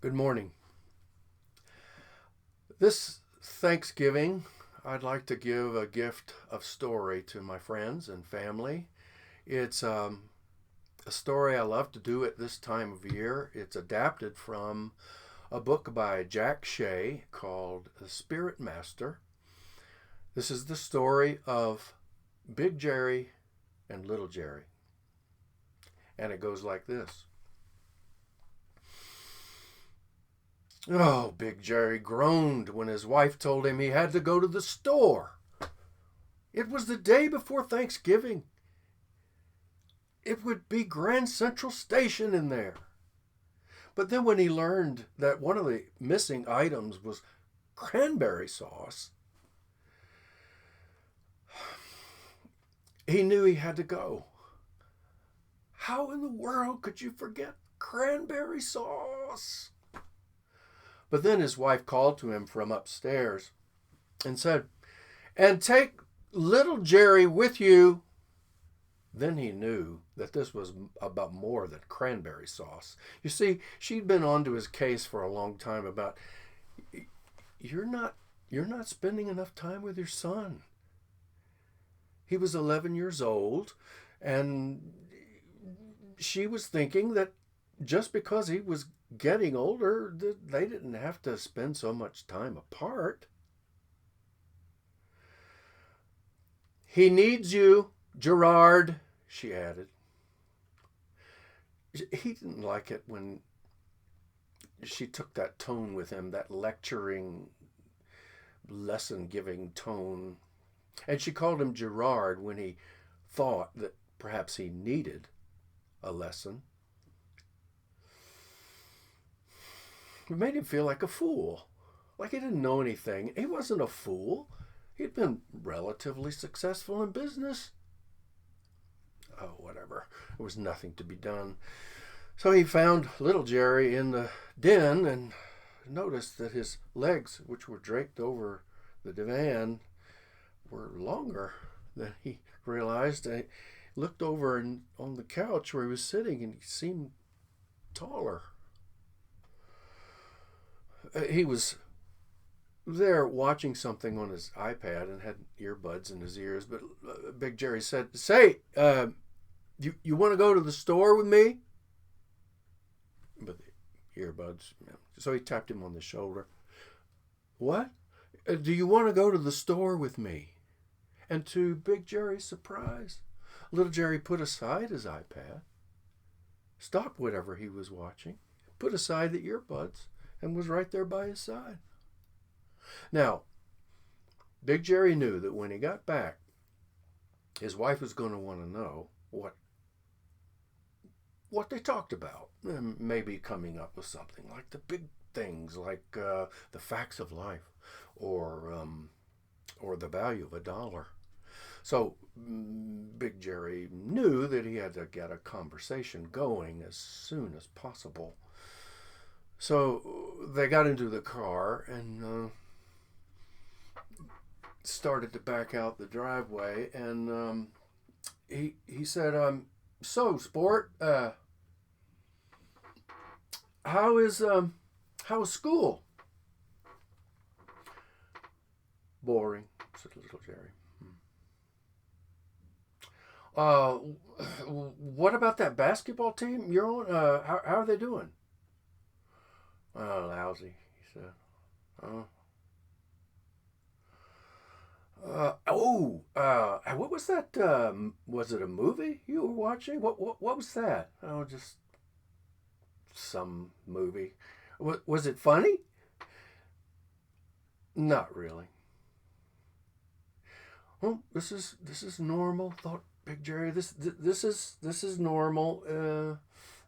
Good morning. This Thanksgiving, I'd like to give a gift of story to my friends and family. It's a story I love to do at this time of year. It's adapted from a book by Shea called The Spirit Master. This is the story of Big Jerry and Little Jerry. And it goes like this. Oh, Big Jerry groaned when his wife told him he had to go to the store. It was the day before Thanksgiving. It would be Grand Central Station in there. But then when he learned that one of the missing items was cranberry sauce, he knew he had to go. How in the world could you forget cranberry sauce? But then his wife called to him from upstairs and said, "And take little Jerry with you." Then he knew that this was about more than cranberry sauce. You see, she'd been onto his case for a long time about you're not spending enough time with your son. He was 11 years old, and she was thinking that just because he was getting older, they didn't have to spend so much time apart. "He needs you, Gerard," she added. He didn't like it when she took that tone with him, that lecturing, lesson giving tone. And she called him Gerard when he thought that perhaps he needed a lesson. It made him feel like a fool, like he didn't know anything. He wasn't a fool. He'd been relatively successful in business. Oh, whatever. There was nothing to be done. So he found little Jerry in the den and noticed that his legs, which were draped over the divan, were longer than he realized. He looked over and on the couch where he was sitting, and he seemed taller. He was there watching something on his iPad and had earbuds in his ears. But Big Jerry said, "Say, you want to go to the store with me?" But the earbuds. So he tapped him on the shoulder. "What? Do you want to go to the store with me?" And to Big Jerry's surprise, little Jerry put aside his iPad, stopped whatever he was watching, put aside the earbuds, and was right there by his side. Now, Big Jerry knew that when he got back, his wife was going to want to know what they talked about. Maybe coming up with something like the big things, like the facts of life, or the value of $1. So Big Jerry knew that he had to get a conversation going as soon as possible. So they got into the car and started to back out the driveway. And he said, "So, sport, how is school?" "Boring," said little Jerry. What about that basketball team you're on? How are they doing?" "Oh, lousy," he said. "Oh, what was that? Was it a movie you were watching? What was that?" "Oh, just some movie." Was it funny?" "Not really." "Well, this is normal," thought Big Jerry. This is normal.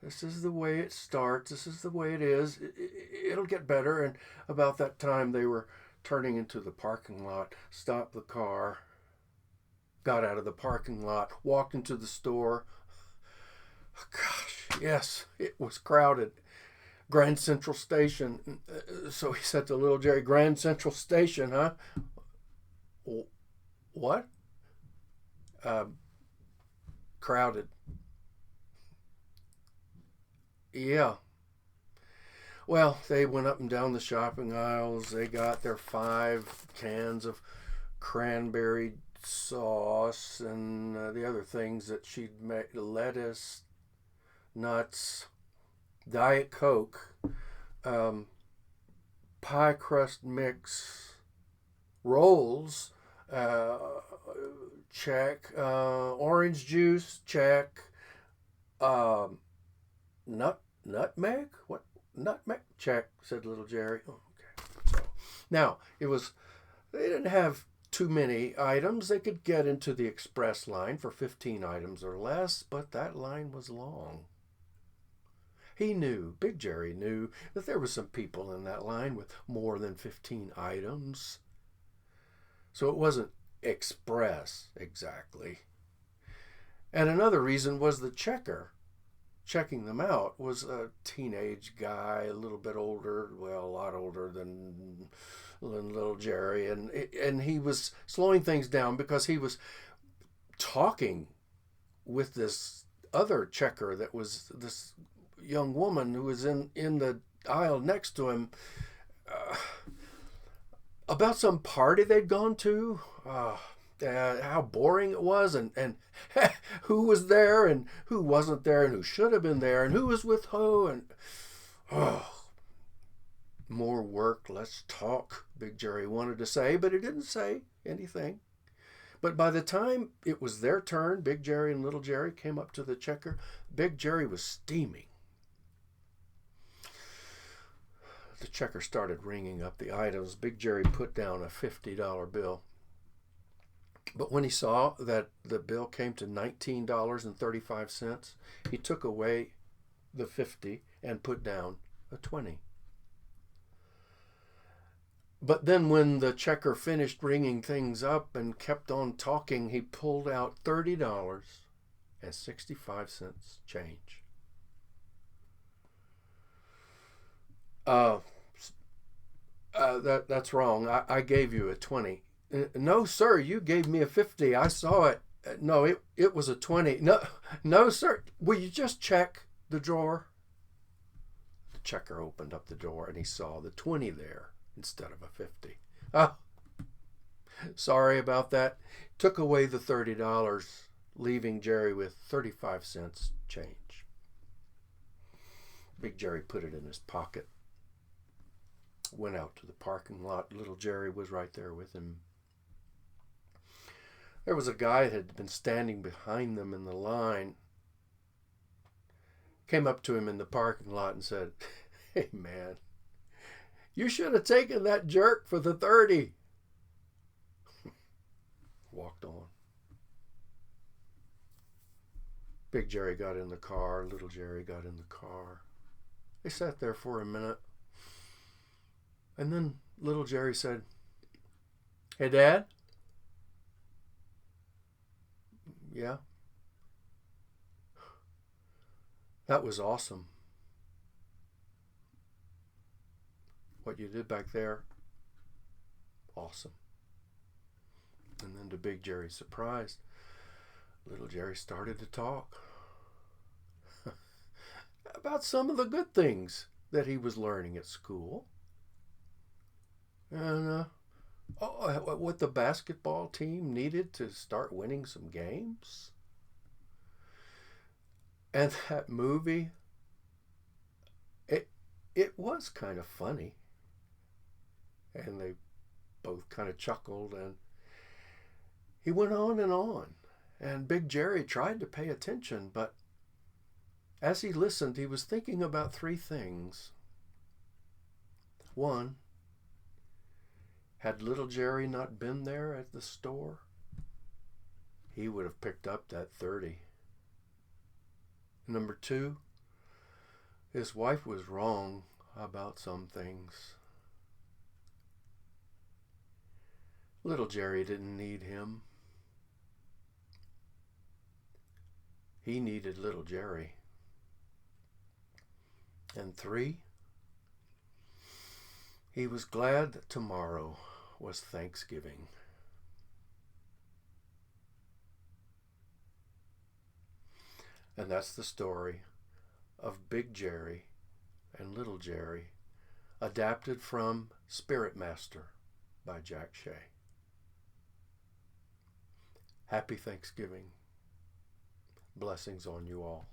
This is the way it starts. This is the way it is. It'll get better." And about that time, they were turning into the parking lot, stopped the car, got out of the parking lot, walked into the store. Gosh, yes, it was crowded. Grand Central Station. So he said to little Jerry, "Grand Central Station, huh?" "What?" "Crowded." "Yeah." Well, they went up and down the shopping aisles. They got their 5 cans of cranberry sauce and the other things that she'd made: lettuce, nuts, Diet Coke, um, pie crust mix, rolls, uh, check, orange juice, check, um, nutmeg? What? Nutmeg? Check, said little Jerry. Oh, okay. So now they didn't have too many items. They could get into the express line for 15 items or less, but that line was long. Big Jerry knew, that there were some people in that line with more than 15 items. So it wasn't express exactly. And another reason was the checker checking them out was a teenage guy, a little bit older, well, a lot older than little Jerry, and he was slowing things down because he was talking with this other checker that was this young woman who was in the aisle next to him, about some party they'd gone to. How boring it was, and who was there and who wasn't there, and who should have been there, and who was with who, and more work, less talk, Big Jerry wanted to say, but he didn't say anything. But by the time it was their turn, Big Jerry and Little Jerry came up to the checker. Big Jerry was steaming. The checker started ringing up the items. Big Jerry put down a $50 bill. But when he saw that the bill came to $19.35, he took away the 50 and put down a 20. But then when the checker finished ringing things up and kept on talking, he pulled out $30.65 change. That's wrong. I gave you a 20. No, sir, you gave me a 50. I saw it. No, it was a 20. No, sir. Will you just check the drawer? The checker opened up the drawer and he saw the 20 there instead of a 50. Oh, sorry about that. Took away the $30, leaving Jerry with 35 cents change. Big Jerry put it in his pocket, went out to the parking lot. Little Jerry was right there with him. There was a guy that had been standing behind them in the line. Came up to him in the parking lot and said, "Hey, man, you should have taken that jerk for the 30. Walked on. Big Jerry got in the car. Little Jerry got in the car. They sat there for a minute. And then little Jerry said, "Hey, Dad?" "Yeah." "That was awesome. What you did back there, awesome." And then to Big Jerry's surprise, little Jerry started to talk about some of the good things that he was learning at school. And what the basketball team needed to start winning some games. And that movie, it was kind of funny. And they both kind of chuckled, and he went on and on. And Big Jerry tried to pay attention, but as he listened, he was thinking about 3 things. One, had little Jerry not been there at the store, he would have picked up that 30. Number 2, his wife was wrong about some things. Little Jerry didn't need him. He needed little Jerry. And 3, he was glad that tomorrow was Thanksgiving. And that's the story of Big Jerry and Little Jerry, adapted from Spirit Master by Jack Shea. Happy Thanksgiving. Blessings on you all.